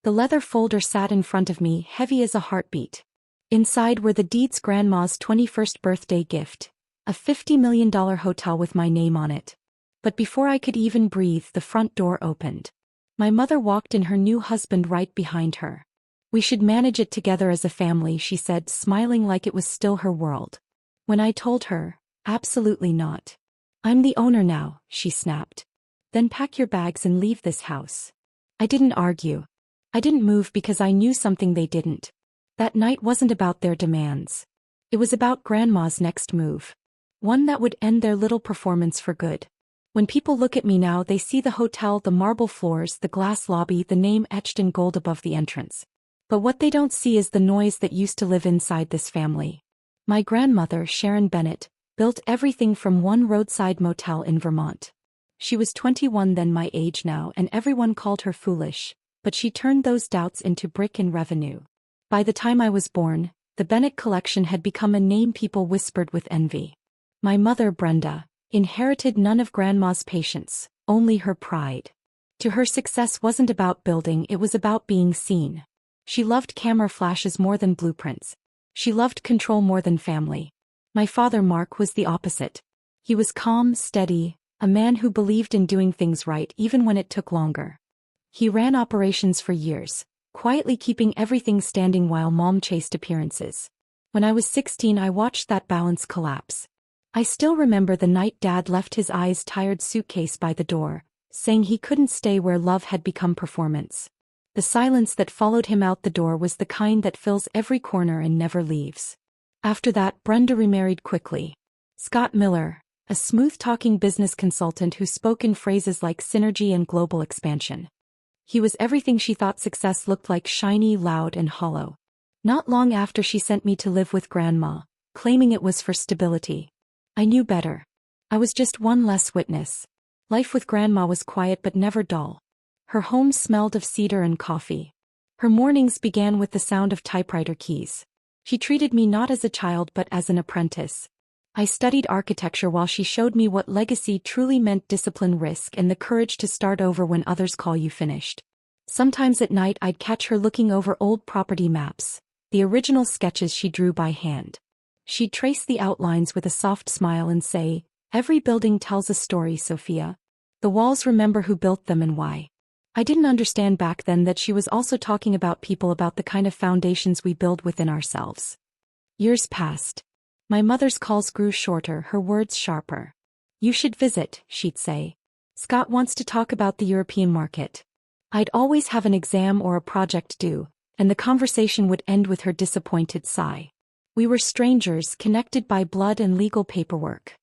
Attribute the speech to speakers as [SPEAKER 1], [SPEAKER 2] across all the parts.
[SPEAKER 1] The leather folder sat in front of me, heavy as a heartbeat. Inside were the deeds: Grandma's 21st birthday gift, a $50 million hotel with my name on it. But before I could even breathe, the front door opened. My mother walked in, her new husband right behind her. "We should manage it together as a family," she said, smiling like it was still her world. When I told her, "Absolutely not. I'm the owner now," she snapped. "Then pack your bags and leave this house." I didn't argue. I didn't move because I knew something they didn't. That night wasn't about their demands. It was about Grandma's next move. One that would end their little performance for good. When people look at me now, they see the hotel, the marble floors, the glass lobby, the name etched in gold above the entrance. But what they don't see is the noise that used to live inside this family. My grandmother, Sharon Bennett, built everything from one roadside motel in Vermont. She was 21 then, my age now, and everyone called her foolish, but she turned those doubts into brick and revenue. By the time I was born, the Bennett collection had become a name people whispered with envy. My mother, Brenda, inherited none of Grandma's patience, only her pride. To her, success wasn't about building, it was about being seen. She loved camera flashes more than blueprints. She loved control more than family. My father, Mark, was the opposite. He was calm, steady, a man who believed in doing things right even when it took longer. He ran operations for years, quietly keeping everything standing while Mom chased appearances. When I was 16, I watched that balance collapse. I still remember the night Dad left his eyes tired suitcase by the door, saying he couldn't stay where love had become performance. The silence that followed him out the door was the kind that fills every corner and never leaves. After that, Brenda remarried quickly. Scott Miller, a smooth-talking business consultant who spoke in phrases like synergy and global expansion. He was everything she thought success looked like: shiny, loud, and hollow. Not long after, she sent me to live with Grandma, claiming it was for stability. I knew better. I was just one less witness. Life with Grandma was quiet but never dull. Her home smelled of cedar and coffee. Her mornings began with the sound of typewriter keys. She treated me not as a child but as an apprentice. I studied architecture while she showed me what legacy truly meant: discipline, risk, and the courage to start over when others call you finished. Sometimes at night I'd catch her looking over old property maps, the original sketches she drew by hand. She'd trace the outlines with a soft smile and say, "Every building tells a story, Sophia. The walls remember who built them and why." I didn't understand back then that she was also talking about people, about the kind of foundations we build within ourselves. Years passed. My mother's calls grew shorter, her words sharper. "You should visit," she'd say. "Scott wants to talk about the European market." I'd always have an exam or a project due, and the conversation would end with her disappointed sigh. We were strangers, connected by blood and legal paperwork.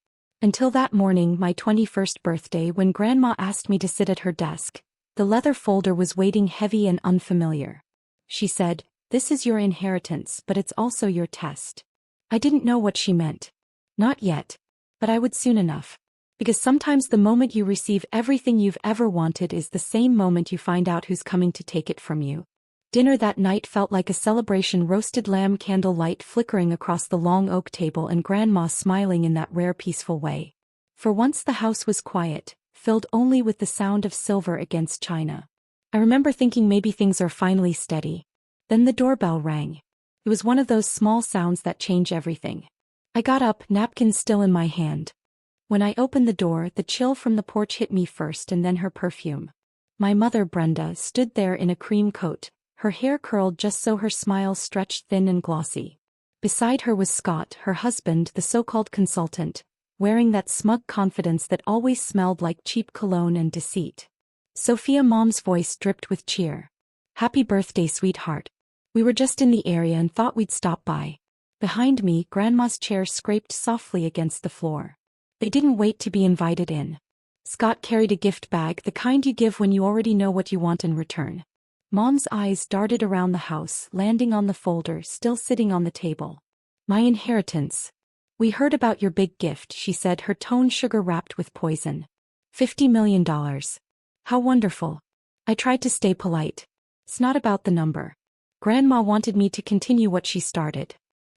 [SPEAKER 1] Until that morning, my 21st birthday, when Grandma asked me to sit at her desk. The leather folder was waiting, heavy and unfamiliar. She said, "This is your inheritance, but it's also your test." I didn't know what she meant. Not yet. But I would soon enough. Because sometimes the moment you receive everything you've ever wanted is the same moment you find out who's coming to take it from you. Dinner that night felt like a celebration: roasted lamb, candlelight flickering across the long oak table, and Grandma smiling in that rare peaceful way. For once the house was quiet, filled only with the sound of silver against china. I remember thinking maybe things are finally steady. Then the doorbell rang. It was one of those small sounds that change everything. I got up, napkin still in my hand. When I opened the door, the chill from the porch hit me first, and then her perfume. My mother, Brenda, stood there in a cream coat, her hair curled just so her smile stretched thin and glossy. Beside her was Scott, her husband, the so-called consultant, wearing that smug confidence that always smelled like cheap cologne and deceit. Sophia, Mom's voice dripped with cheer. "Happy birthday, sweetheart. We were just in the area and thought we'd stop by." Behind me, Grandma's chair scraped softly against the floor. They didn't wait to be invited in. Scott carried a gift bag, the kind you give when you already know what you want in return. Mom's eyes darted around the house, landing on the folder still sitting on the table. "My inheritance. We heard about your big gift," she said, her tone sugar-wrapped with poison. $50 million. How wonderful." I tried to stay polite. "It's not about the number." Grandma wanted me to continue what she started.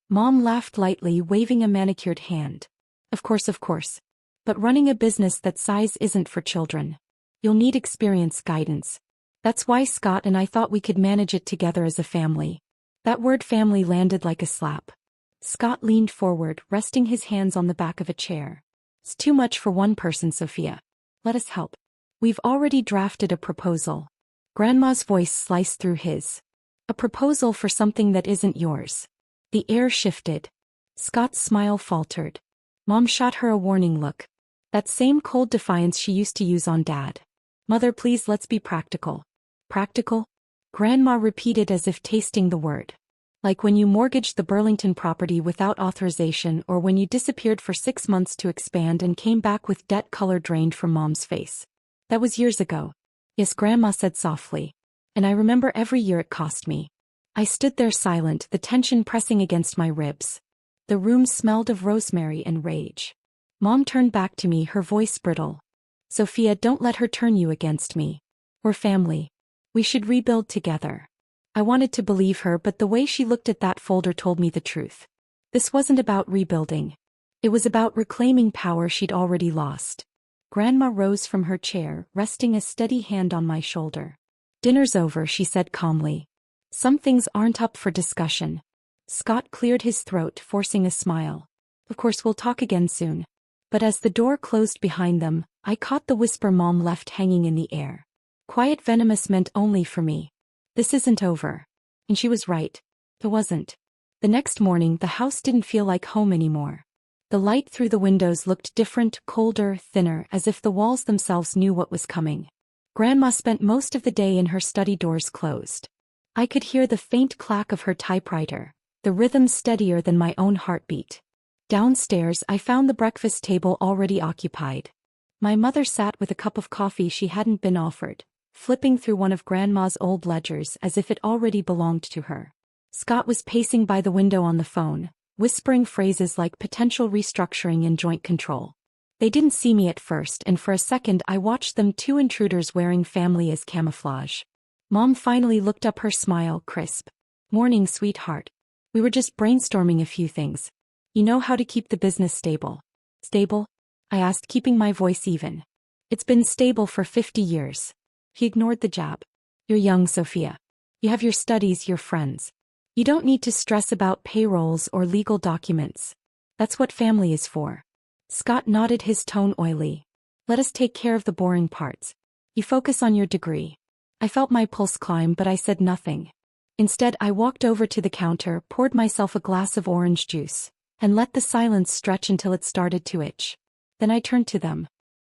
[SPEAKER 1] Mom laughed lightly, waving a manicured hand. Of course. But running a business that size isn't for children. You'll need experience, guidance. That's why Scott and I thought we could manage it together as a family. That word family landed like a slap. Scott leaned forward, resting his hands on the back of a chair. It's too much for one person, Sophia. Let us help. We've already drafted a proposal. Grandma's voice sliced through his. A proposal for something that isn't yours. The air shifted. Scott's smile faltered. Mom shot her a warning look. That same cold defiance she used to use on Dad. Mother, please, let's be practical. Practical? Grandma repeated as if tasting the word. Like when you mortgaged the Burlington property without authorization, or when you disappeared for 6 months to expand and came back with debt color drained from Mom's face. That was years ago. Yes, Grandma said softly. And I remember every year it cost me. I stood there silent, the tension pressing against my ribs. The room smelled of rosemary and rage. Mom turned back to me, her voice brittle. Sophia, don't let her turn you against me. We're family. We should rebuild together. I wanted to believe her, but the way she looked at that folder told me the truth. This wasn't about rebuilding. It was about reclaiming power she'd already lost. Grandma rose from her chair, resting a steady hand on my shoulder. Dinner's over, she said calmly. Some things aren't up for discussion. Scott cleared his throat, forcing a smile. Of course, we'll talk again soon. But as the door closed behind them, I caught the whisper Mom left hanging in the air. Quiet, venomous, meant only for me. This isn't over. And she was right. It wasn't. The next morning, the house didn't feel like home anymore. The light through the windows looked different, colder, thinner, as if the walls themselves knew what was coming. Grandma spent most of the day in her study, doors closed. I could hear the faint clack of her typewriter, the rhythm steadier than my own heartbeat. Downstairs, I found the breakfast table already occupied. My mother sat with a cup of coffee she hadn't been offered, flipping through one of Grandma's old ledgers as if it already belonged to her. Scott was pacing by the window on the phone, whispering phrases like potential restructuring and joint control. They didn't see me at first, and for a second I watched them, two intruders wearing family as camouflage. Mom finally looked up, her smile crisp. Morning, sweetheart. We were just brainstorming a few things. You know how to keep the business stable. Stable? I asked, keeping my voice even. It's been stable for 50 years. He ignored the jab. You're young, Sophia. You have your studies, your friends. You don't need to stress about payrolls or legal documents. That's what family is for. Scott nodded, his tone oily. Let us take care of the boring parts. You focus on your degree. I felt my pulse climb, but I said nothing. Instead, I walked over to the counter, poured myself a glass of orange juice, and let the silence stretch until it started to itch. Then I turned to them.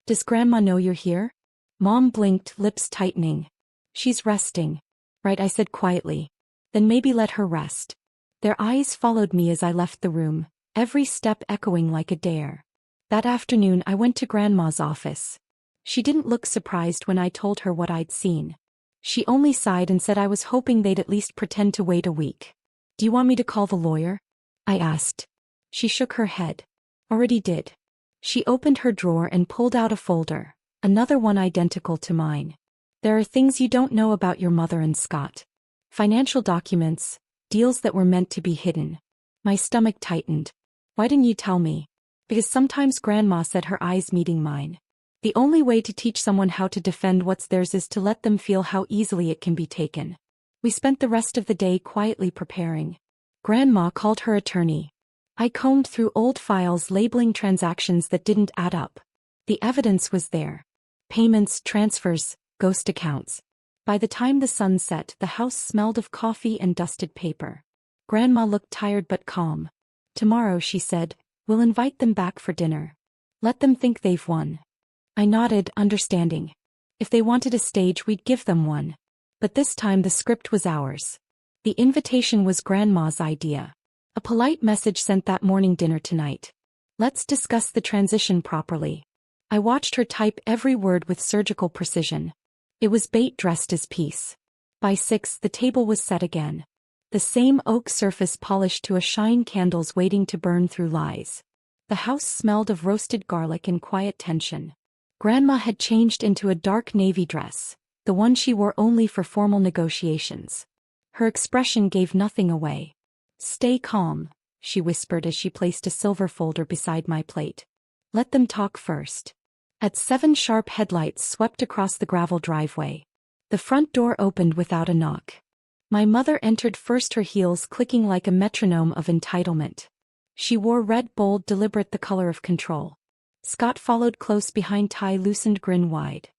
[SPEAKER 1] Does Grandma know you're here? Mom blinked, lips tightening. She's resting. Right, I said quietly. Then maybe let her rest. Their eyes followed me as I left the room, every step echoing like a dare. That afternoon I went to Grandma's office. She didn't look surprised when I told her what I'd seen. She only sighed and said I was hoping they'd at least pretend to wait a week. Do you want me to call the lawyer? I asked. She shook her head. Already did. She opened her drawer and pulled out a folder, another one identical to mine. There are things you don't know about your mother and Scott. Financial documents, deals that were meant to be hidden. My stomach tightened. Why didn't you tell me? Because sometimes, Grandma said, her eyes meeting mine. The only way to teach someone how to defend what's theirs is to let them feel how easily it can be taken. We spent the rest of the day quietly preparing. Grandma called her attorney. I combed through old files labeling transactions that didn't add up. The evidence was there. Payments, transfers, ghost accounts. By the time the sun set, the house smelled of coffee and dusted paper. Grandma looked tired but calm. Tomorrow, she said, we'll invite them back for dinner. Let them think they've won. I nodded, understanding. If they wanted a stage, we'd give them one. But this time the script was ours. The invitation was Grandma's idea. A polite message sent that morning, dinner tonight. Let's discuss the transition properly. I watched her type every word with surgical precision. It was bait dressed as peace. By 6, the table was set again. The same oak surface polished to a shine, candles waiting to burn through lies. The house smelled of roasted garlic and quiet tension. Grandma had changed into a dark navy dress, the one she wore only for formal negotiations. Her expression gave nothing away. Stay calm, she whispered as she placed a silver folder beside my plate. Let them talk first. At 7 sharp, headlights swept across the gravel driveway. The front door opened without a knock. My mother entered first, her heels clicking like a metronome of entitlement. She wore red, bold, deliberate, the color of control. Scott followed close behind, tie loosened, grin wide.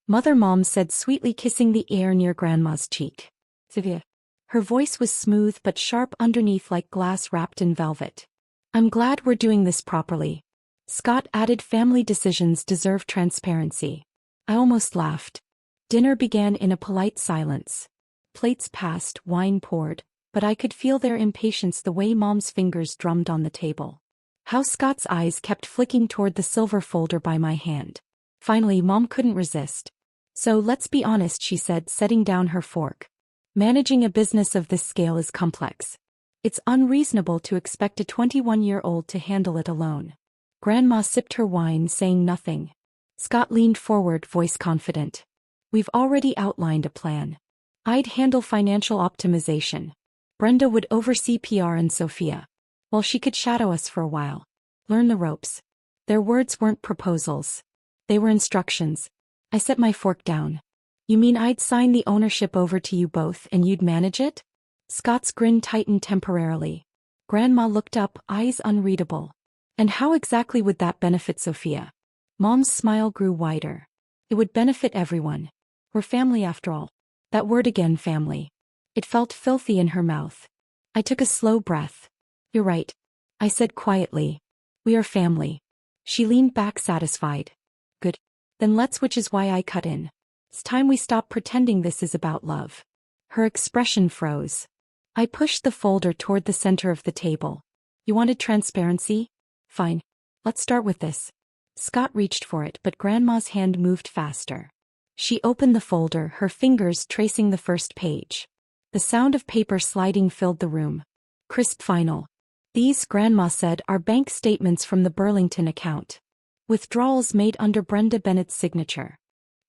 [SPEAKER 1] "Mother," Mom said sweetly, kissing the air near Grandma's cheek. "Sylvia." Her voice was smooth but sharp underneath, like glass wrapped in velvet. "I'm glad we're doing this properly." Scott added, "Family decisions deserve transparency." I almost laughed. Dinner began in a polite silence. Plates passed, wine poured, but I could feel their impatience the way Mom's fingers drummed on the table. How Scott's eyes kept flicking toward the silver folder by my hand. Finally, Mom couldn't resist. "So let's be honest," she said, setting down her fork. "Managing a business of this scale is complex. It's unreasonable to expect a 21-year-old to handle it alone." Grandma sipped her wine, saying nothing. Scott leaned forward, voice confident. "We've already outlined a plan. I'd handle financial optimization. Brenda would oversee PR, and Sophia, well, she could shadow us for a while. Learn the ropes." Their words weren't proposals. They were instructions. I set my fork down. "You mean I'd sign the ownership over to you both and you'd manage it?" Scott's grin tightened temporarily. Grandma looked up, eyes unreadable. "And how exactly would that benefit Sophia?" Mom's smile grew wider. "It would benefit everyone. We're family after all." That word again, family. It felt filthy in her mouth. I took a slow breath. "You're right," I said quietly. "We are family." She leaned back, satisfied. "Good. Then let's," which is why I cut in. "It's time we stop pretending this is about love." Her expression froze. I pushed the folder toward the center of the table. "You wanted transparency? Fine. Let's start with this." Scott reached for it, but Grandma's hand moved faster. She opened the folder, her fingers tracing the first page. The sound of paper sliding filled the room. Crisp, final. "These," Grandma said, "are bank statements from the Burlington account. Withdrawals made under Brenda Bennett's signature.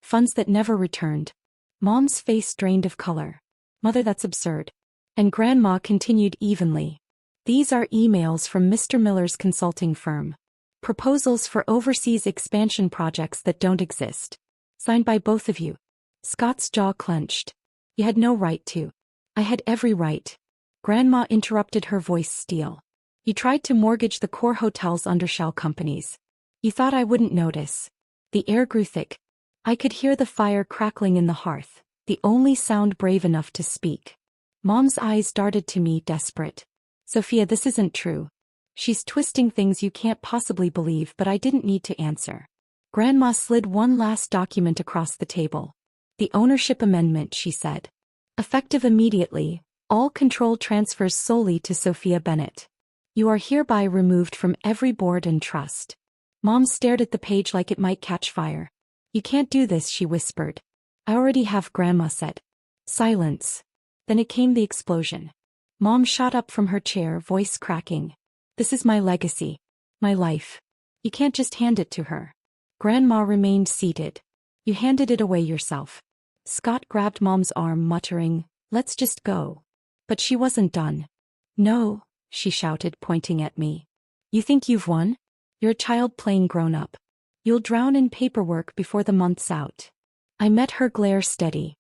[SPEAKER 1] Funds that never returned." Mom's face drained of color. "Mother, that's absurd." And Grandma continued evenly. "These are emails from Mr. Miller's consulting firm. Proposals for overseas expansion projects that don't exist. Signed by both of you." Scott's jaw clenched. "You had no right to." "I had every right." Grandma interrupted, her voice steel. "You tried to mortgage the core hotels under shell companies. You thought I wouldn't notice." The air grew thick. I could hear the fire crackling in the hearth, the only sound brave enough to speak. Mom's eyes darted to me, desperate. "Sophia, this isn't true. She's twisting things you can't possibly believe," but I didn't need to answer. Grandma slid one last document across the table. "The ownership amendment," she said. "Effective immediately, all control transfers solely to Sophia Bennett. You are hereby removed from every board and trust." Mom stared at the page like it might catch fire. "You can't do this," she whispered. "I already have," Grandma said. Silence. Then it came, the explosion. Mom shot up from her chair, voice cracking. "This is my legacy. My life. You can't just hand it to her." Grandma remained seated. "You handed it away yourself." Scott grabbed Mom's arm, muttering, "Let's just go." But she wasn't done. "No," she shouted, pointing at me. "You think you've won? You're a child playing grown-up. You'll drown in paperwork before the month's out." I met her glare steady.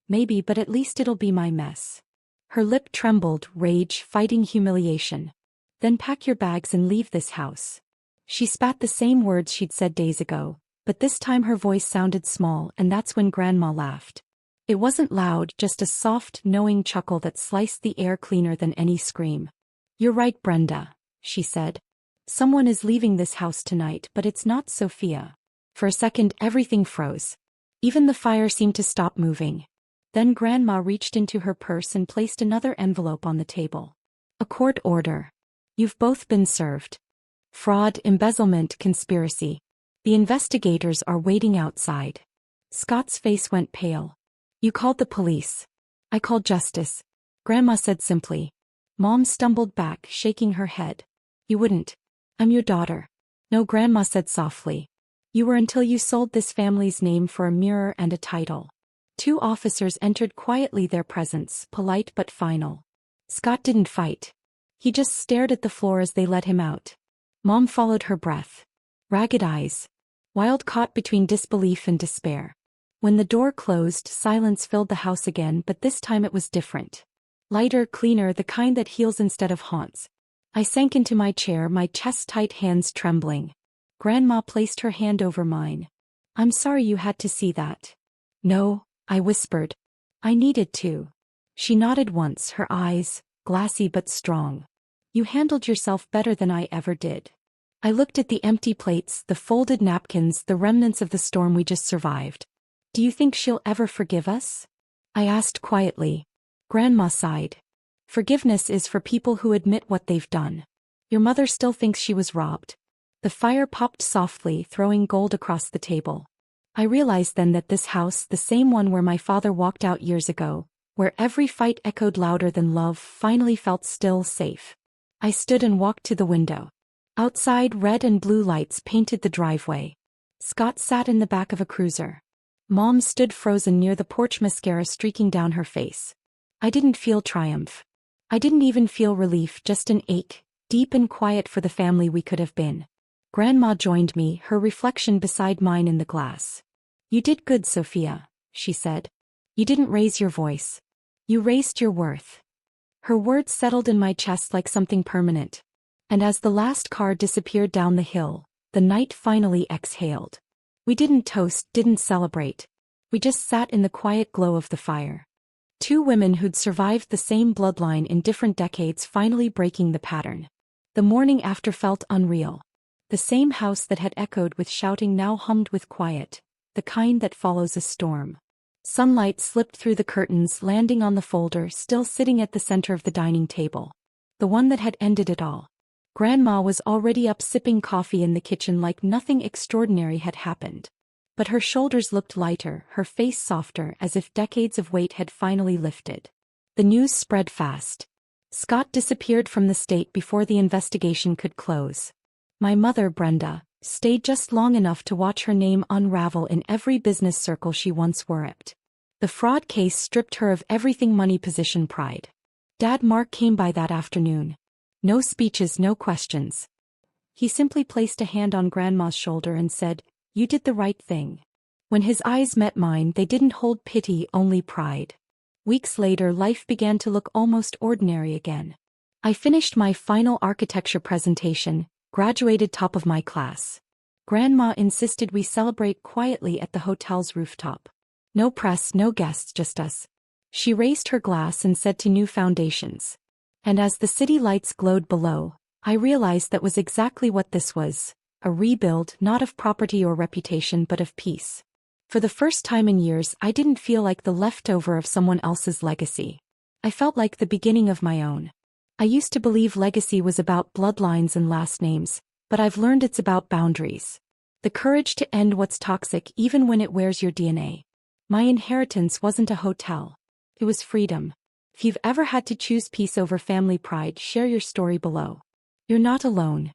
[SPEAKER 1] "Maybe, but at least it'll be my mess." Her lip trembled, rage fighting humiliation. "Then pack your bags and leave this house." She spat the same words she'd said days ago, but this time her voice sounded small, and that's when Grandma laughed. It wasn't loud, just a soft, knowing chuckle that sliced the air cleaner than any scream. "You're right, Brenda," she said. "Someone is leaving this house tonight, but it's not Sophia." For a second, everything froze. Even the fire seemed to stop moving. Then Grandma reached into her purse and placed another envelope on the table. "A court order. You've both been served. Fraud, embezzlement, conspiracy. The investigators are waiting outside." Scott's face went pale. "You called the police." "I called justice," Grandma said simply. Mom stumbled back, shaking her head. "You wouldn't. I'm your daughter." "No," Grandma said softly. "You were until you sold this family's name for a mirror and a title." Two officers entered quietly, their presence polite but final. Scott didn't fight. He just stared at the floor as they let him out. Mom followed her breath. Ragged eyes. Wild, caught between disbelief and despair. When the door closed, silence filled the house again, but this time it was different. Lighter, cleaner, the kind that heals instead of haunts. I sank into my chair, my chest-tight hands trembling. Grandma placed her hand over mine. "I'm sorry you had to see that." "No," I whispered. "I needed to." She nodded once, her eyes, glassy but strong. "You handled yourself better than I ever did." I looked at the empty plates, the folded napkins, the remnants of the storm we just survived. "Do you think she'll ever forgive us?" I asked quietly. Grandma sighed. "Forgiveness is for people who admit what they've done. Your mother still thinks she was robbed." The fire popped softly, throwing gold across the table. I realized then that this house, the same one where my father walked out years ago, where every fight echoed louder than love, finally felt still, safe. I stood and walked to the window. Outside, red and blue lights painted the driveway. Scott sat in the back of a cruiser. Mom stood frozen near the porch, mascara streaking down her face. I didn't feel triumph. I didn't even feel relief, just an ache, deep and quiet for the family we could have been. Grandma joined me, her reflection beside mine in the glass. "You did good, Sophia," she said. "You didn't raise your voice. You raised your worth." Her words settled in my chest like something permanent. And as the last car disappeared down the hill, the night finally exhaled. We didn't toast, didn't celebrate. We just sat in the quiet glow of the fire. Two women who'd survived the same bloodline in different decades finally breaking the pattern. The morning after felt unreal. The same house that had echoed with shouting now hummed with quiet, the kind that follows a storm. Sunlight slipped through the curtains, landing on the folder still sitting at the center of the dining table. The one that had ended it all. Grandma was already up sipping coffee in the kitchen like nothing extraordinary had happened. But her shoulders looked lighter, her face softer, as if decades of weight had finally lifted. The news spread fast. Scott disappeared from the state before the investigation could close. My mother, Brenda, stayed just long enough to watch her name unravel in every business circle she once worked. The fraud case stripped her of everything: money, position, pride. Dad, Mark, came by that afternoon. No speeches, no questions. He simply placed a hand on Grandma's shoulder and said, "You did the right thing." When his eyes met mine, they didn't hold pity, only pride. Weeks later, life began to look almost ordinary again. I finished my final architecture presentation, graduated top of my class. Grandma insisted we celebrate quietly at the hotel's rooftop. No press, no guests, just us. She raised her glass and said, "To new foundations." And as the city lights glowed below, I realized that was exactly what this was, a rebuild, not of property or reputation but of peace. For the first time in years, I didn't feel like the leftover of someone else's legacy. I felt like the beginning of my own. I used to believe legacy was about bloodlines and last names, but I've learned it's about boundaries. The courage to end what's toxic even when it wears your DNA. My inheritance wasn't a hotel. It was freedom. If you've ever had to choose peace over family pride, share your story below. You're not alone.